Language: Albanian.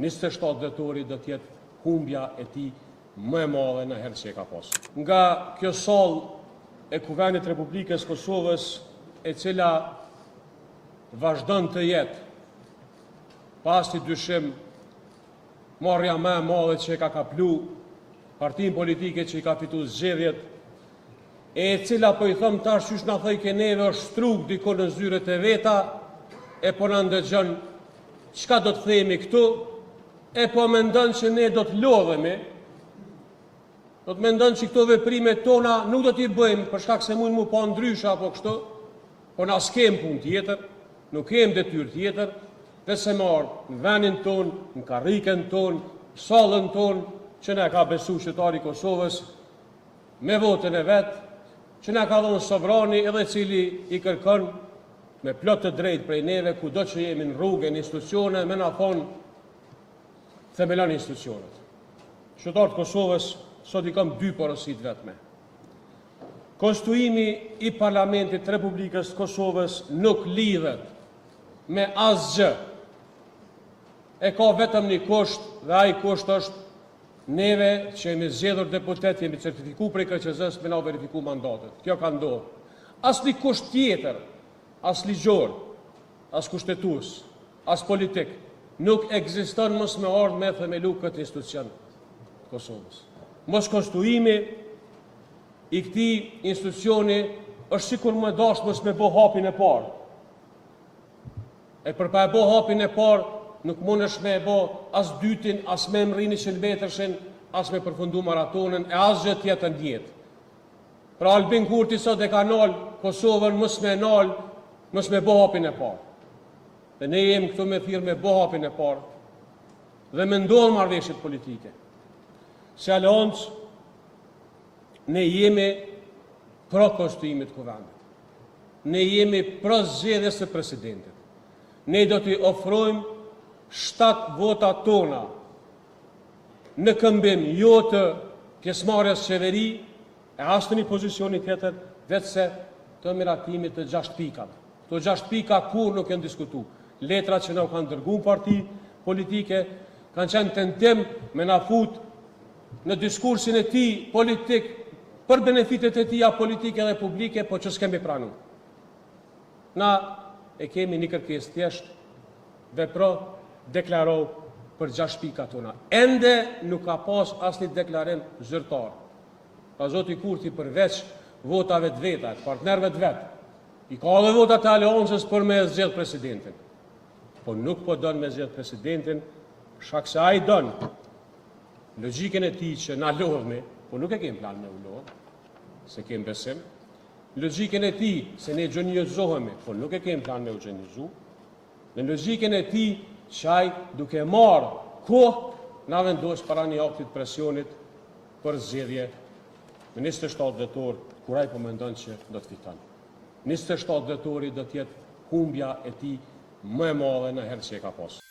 27 dhjetori do tjetë humbja e tij më e madhe në herë që e ka pasur. Nga kjo sallë e Kuvendit Republikës Kosovës, e cila vazhdon të jetë pasi dyshim marrja më e madhe që e ka kaplu partinë politike që i ka fitu zgjedhjet, e cila po i thëmë tash qysh na thoj ke neve është struk diko në zyret e veta, e po në ndëgjën çka do të themi këtu, e po mendon që ne do të lodhemi, do të mendon që këto veprime tona nuk do t'i bëjmë për shkak se mund mu pa ndryshe apo kështu, po na s'kem punë tjetër, nuk kem detyrë tjetër, se marë në venin tonë, në karriken tonë, sallën tonë, që ne ka besu qytetari i Kosovës, me votën e vetë, që ne ka dhonë sovrani edhe cili i kërkon me plot të drejtë prej neve, ku do që jemi në rrugë në institucione, me na thonë themelon institucionet. Qytetarët Kosovës sot i kam dy porosit vetme. Konstituimi i Parlamentit Republikës Kosovës nuk lidhet me asgjë. E ka vetëm një kusht, dhe ai kusht është neve që jemi zgjedhur deputet, jemi certifiku prej KQZ-s me na verifiku mandatet. Kjo ka ndodhur. As një kusht tjetër, as ligjor, as kushtetues, as politik, nuk ekziston mos me ardhë me themelu këtë institucion të Kosovës. Mos konstituimi i këtij institucioni është sikur më dash mos me bo hapin e parë. E përpa e bo hapin e parë, nuk mund është me e bo as dytin, as me mrini qëllmetërshin, as me përfundu maratonën, e as gjë tjetër në jetë. Pra Albin Kurti sot e ka nalë Kosovën, mos me nalë, mos me bo hapin e parë. Dhe ne jemi këtu me thirrë me bo hapin e parë, dhe me ndodhë marrëveshjet politike. Se aleancë, ne jemi pro konstituimit Kuvendit. Ne jemi pro zgjedhjes së presidentit. Ne do t'i ofrojmë 7 vota tona në këmbim jo të pjesëmarrjes qeveri e as të një pozicioni tjetër, vetëse të miratimit të 6 pikave. Këto 6 pika kur nuk janë diskutuar. Letrat që na kanë dërguar parti politike kanë qenë tentim me na fut në diskursin e tij politik për benefitet e tija politike dhe publike, po që s'kemi pranuar. Na e kemi një kërkesë thjesht, vepro, deklaro për 6 pika tona. Ende nuk ka pas asnjë deklarim zyrtar. Ka zoti Kurti përveç votave të veta, të partnerëve të vet. I ka edhe votat e aleancës për me zgjedh presidentin. Po nuk po don me zgjedh presidentin, shkak se ai don logjikën e tij që na lodhmi, po nuk e kemi plan me u lodh, se kemi besim. Logjikën e tij se ne gjonizohemi, po nuk e kemi plan me u gjonizu. Në logjikën e tij që ai duke marrë kohë na vendos para një aktit presionit për zgjedhje në 27 dhjetor, kur ai po mendon që do të fiton. 27 dhjetori do të jetë humbja e tij më e madhe në herë që e ka pasur.